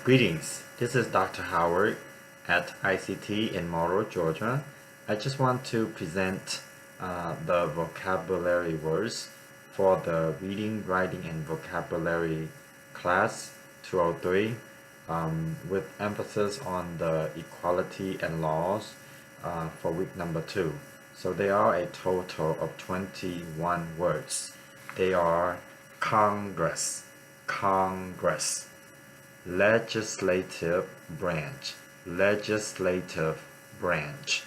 Greetings, this is Dr. Howard at ICT in Morrow, Georgia. I just want to present the vocabulary words for the reading, writing, and vocabulary class 203 with emphasis on the equality and laws for week number 2. So they are a total of 21 words. They are Congress, Congress, legislative branch, legislative branch,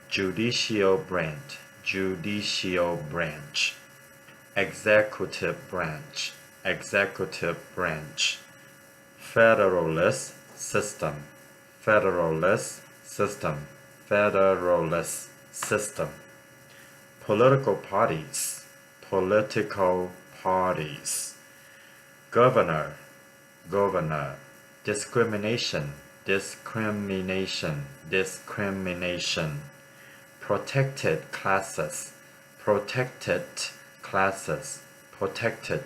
judicial branch, judicial branch, executive branch, executive branch, federalist system, federalist system, federalist system, political parties, political parties, governor, governor, discrimination, discrimination, discrimination, protected classes, protected classes, protected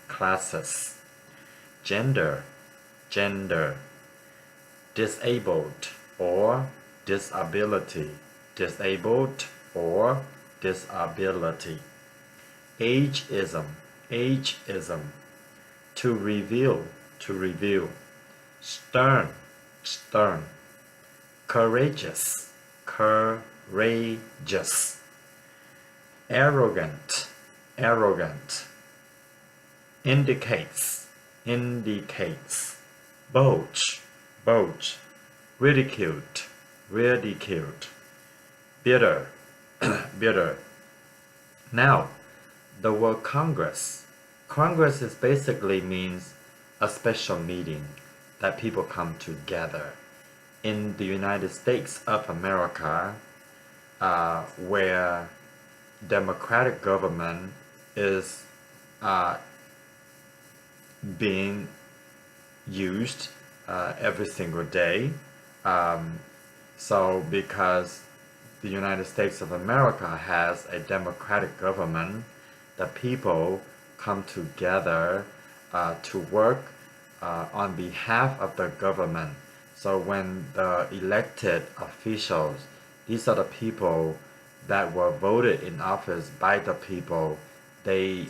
classes, gender, gender, disabled or disability, disabled or disability, ageism, ageism, to reveal, to reveal, stern, stern, courageous, courageous, arrogant, arrogant, indicates, indicates, bulge, bulge, ridiculed, ridiculed, bitter, bitter. Now, the word Congress. Congress is basically means a special meeting that people come together. In the United States of America, where democratic government is being used every single day. So because the United States of America has a democratic government, the people come together to work on behalf of the government. So when the elected officials, these are the people that were voted in office by the people, they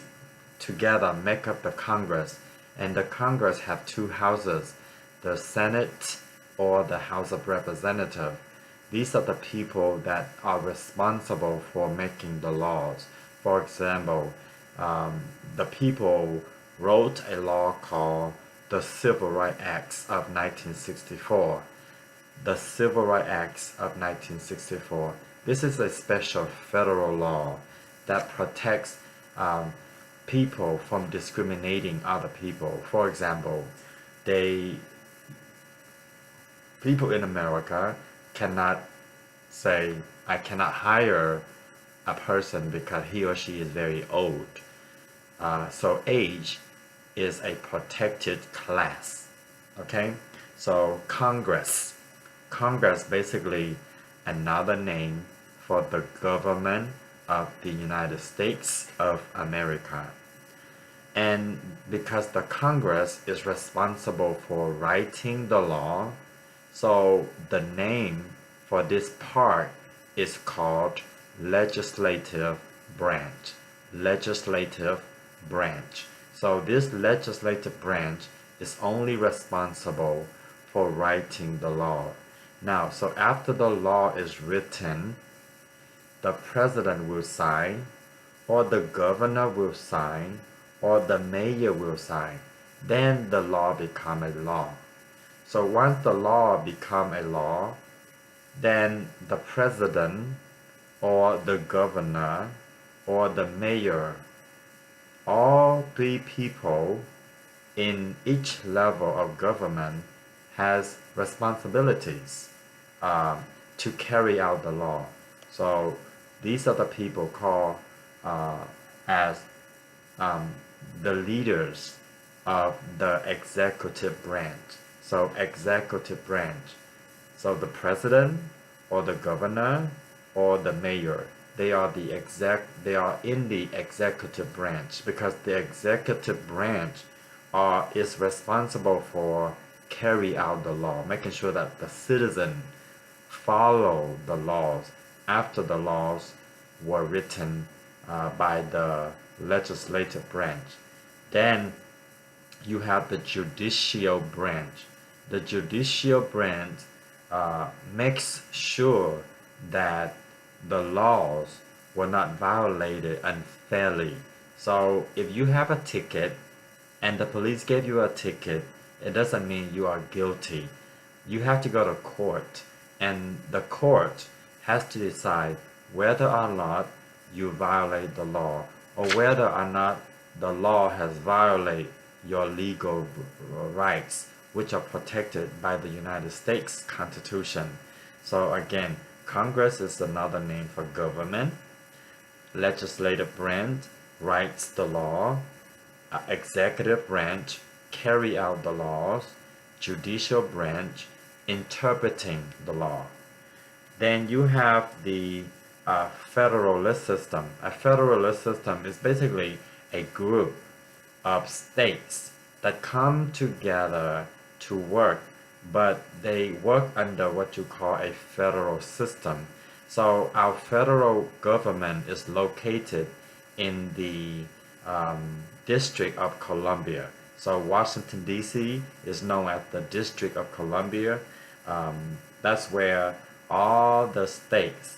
together make up the Congress. And the Congress have two houses, the Senate or the House of Representatives. These are the people that are responsible for making the laws. For example, the people wrote a law called the Civil Rights Acts of 1964. The Civil Rights Acts of 1964. This is a special federal law that protects people from discriminating other people. For example, people in America cannot say, I cannot hire a person because he or she is very old. So age is a protected class. Okay? So Congress. Congress basically another name for the government of the United States of America. And because the Congress is responsible for writing the law, so the name for this part is called legislative branch. Legislative branch. So this legislative branch is only responsible for writing the law. Now, so after the law is written, the president will sign, or the governor will sign, or the mayor will sign. Then the law becomes a law. So once the law becomes a law, then the president or the governor or the mayor, all three people in each level of government has responsibilities to carry out the law. So these are the people called as the leaders of the executive branch. So executive branch. So the president or the governor or the mayor, they are in the executive branch, because the executive branch is responsible for carry out the law, making sure that the citizen follow the laws after the laws were written by the legislative branch. Then you have the judicial branch. The judicial branch makes sure that the laws were not violated unfairly. So if you have a ticket and the police gave you a ticket, it doesn't mean you are guilty. You have to go to court, and the court has to decide whether or not you violate the law, or whether or not the law has violated your legal rights, which are protected by the United States Constitution. So again, Congress is another name for government. Legislative branch writes the law. Executive branch carry out the laws. Judicial branch interpreting the law. Then you have the federalist system. A federalist system is basically a group of states that come together to work, but they work under what you call a federal system. So our federal government is located in the District of Columbia. So Washington, D.C. is known as the District of Columbia. That's where all the states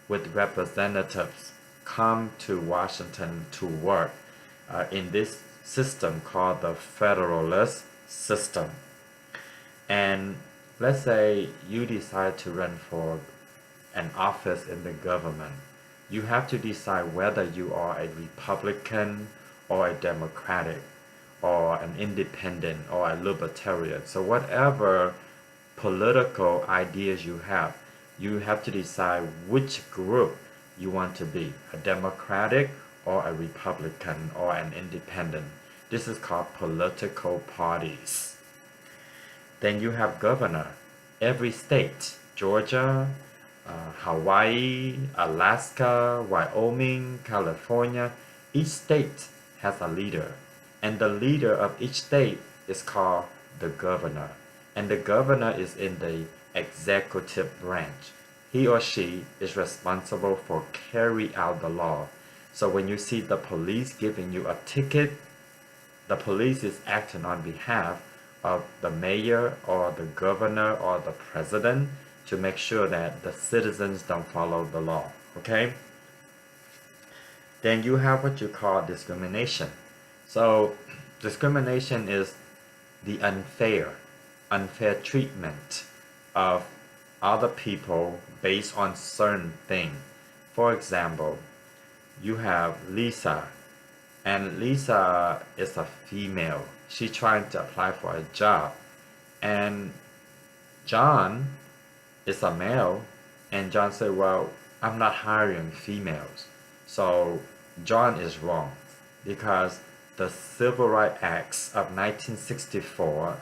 with representatives come to Washington to work in this system called the federalist system. And let's say you decide to run for an office in the government. You have to decide whether you are a Republican or a Democratic or an independent or a libertarian. So whatever political ideas you have to decide which group you want to be, a Democratic or a Republican or an independent. This is called political parties. Then you have governor. Every state, Georgia, Hawaii, Alaska, Wyoming, California, each state has a leader. And the leader of each state is called the governor. And the governor is in the executive branch. He or she is responsible for carry out the law. So when you see the police giving you a ticket, the police is acting on behalf of the mayor or the governor or the president to make sure that the citizens don't follow the law. Okay? Then you have what you call discrimination. So discrimination is the unfair treatment of other people based on certain things. For example, you have Lisa, and Lisa is a female. She's trying to apply for a job, and John is a male, and John said, well, I'm not hiring females. So John is wrong, because the Civil Rights Acts of 1964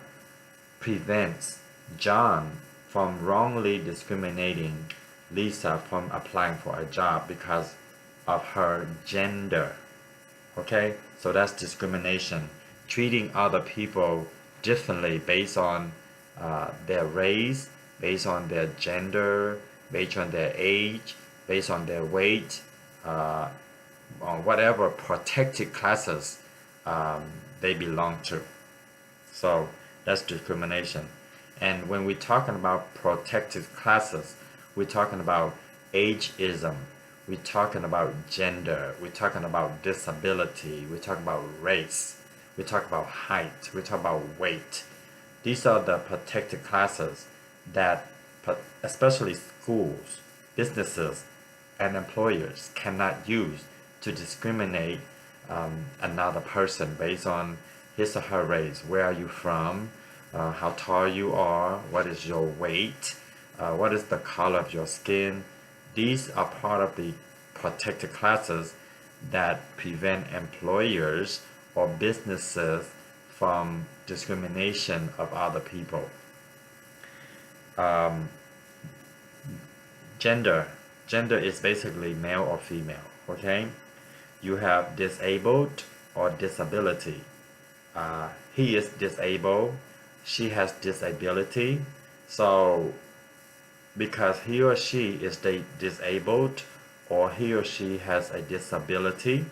prevents John from wrongly discriminating Lisa from applying for a job because of her gender. Okay, so that's discrimination, treating other people differently based on their race, based on their gender, based on their age, based on their weight, on whatever protected classes they belong to. So that's discrimination. And when we're talking about protected classes, we're talking about ageism, we're talking about gender, we're talking about disability, we're talking about race, we talk about height, we talk about weight. These are the protected classes that especially schools, businesses, and employers cannot use to discriminate another person based on his or her race. Where are you from? How tall you are? What is your weight? What is the color of your skin? These are part of the protected classes that prevent employers or businesses from discrimination of other people. Gender is basically male or female. Okay, you have disabled or disability. He is disabled, she has disability. So because he or she is disabled or he or she has a disability,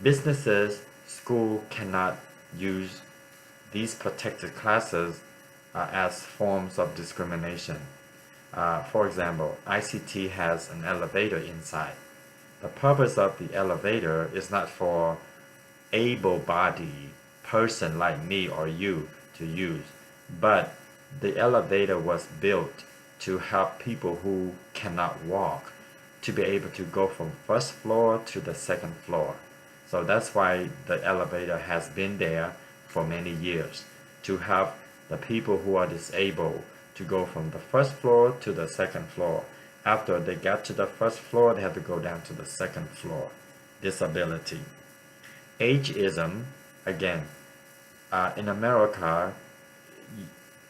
businesses, school cannot use these protected classes as forms of discrimination. For example, ICT has an elevator inside. The purpose of the elevator is not for able-bodied person like me or you to use, but the elevator was built to help people who cannot walk to be able to go from first floor to the second floor. So that's why the elevator has been there for many years, to help the people who are disabled to go from the first floor to the second floor. After they get to the first floor, they have to go down to the second floor. Disability. Ageism, again, in America,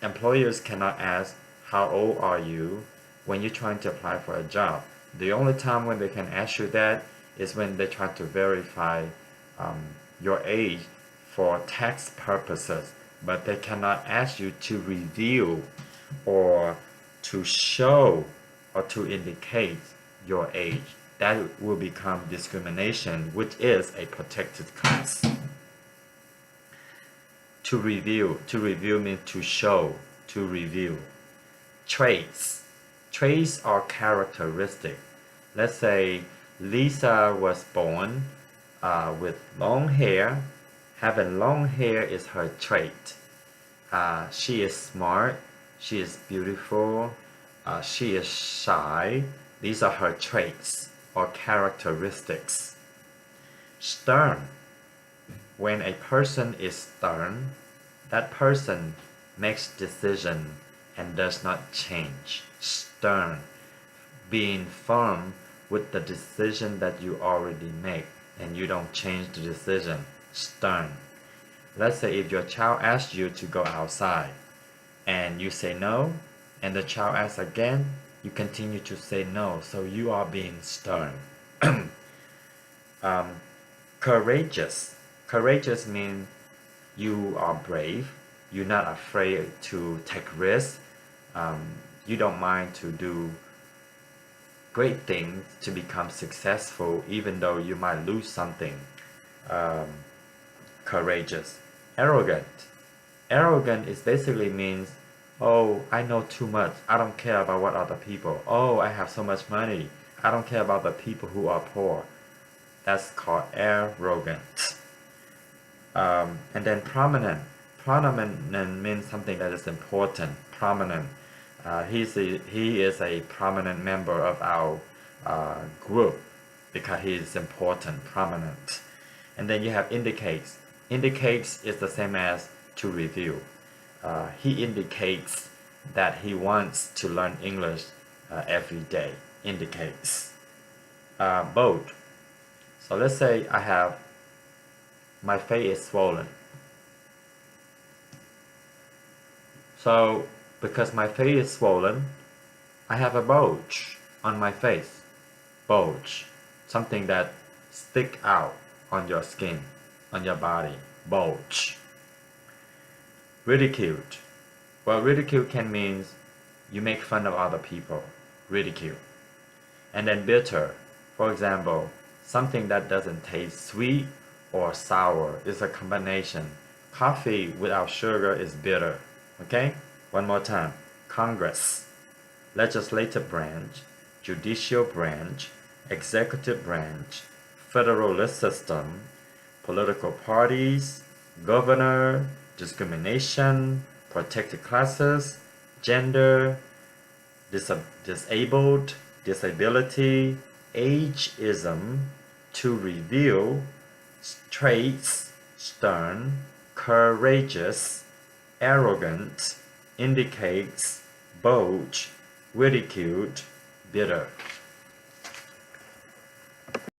employers cannot ask, how old are you, when you're trying to apply for a job. The only time when they can ask you that is when they try to verify your age for tax purposes, but they cannot ask you to reveal or to show or to indicate your age. That will become discrimination, which is a protected class. To reveal means to show, to reveal. Traits. Traits are characteristic. Let's say Lisa was born with long hair. Having long hair is her trait. She is smart. She is beautiful. She is shy. These are her traits or characteristics. Stern. When a person is stern, that person makes decision and does not change. Stern. Being firm with the decision that you already make and you don't change the decision. Stern. Let's say if your child asks you to go outside and you say no, and the child asks again, you continue to say no, so you are being stern. Courageous. Courageous means you are brave, you're not afraid to take risks, you don't mind to do great things to become successful even though you might lose something. Courageous. Arrogant. Arrogant is basically means, oh, I know too much, I don't care about what other people. Oh, I have so much money, I don't care about the people who are poor. That's called arrogant. And then prominent. Prominent means something that is important. Prominent. He is a prominent member of our group because he is important, prominent. And then you have indicates. Indicates is the same as to review. He indicates that he wants to learn English every day. Indicates. Bold. So let's say I have my face is swollen. So because my face is swollen, I have a bulge on my face. Bulge. Something that stick out on your skin, on your body. Bulge. Ridiculed. Well, ridicule can mean you make fun of other people. Ridicule. And then bitter. For example, something that doesn't taste sweet or sour is a combination. Coffee without sugar is bitter. Okay? One more time. Congress, legislative branch, judicial branch, executive branch, federalist system, political parties, governor, discrimination, protected classes, gender, disabled, disability, ageism, to reveal, traits, stern, courageous, arrogant, indicates, bulge, ridiculed, bitter.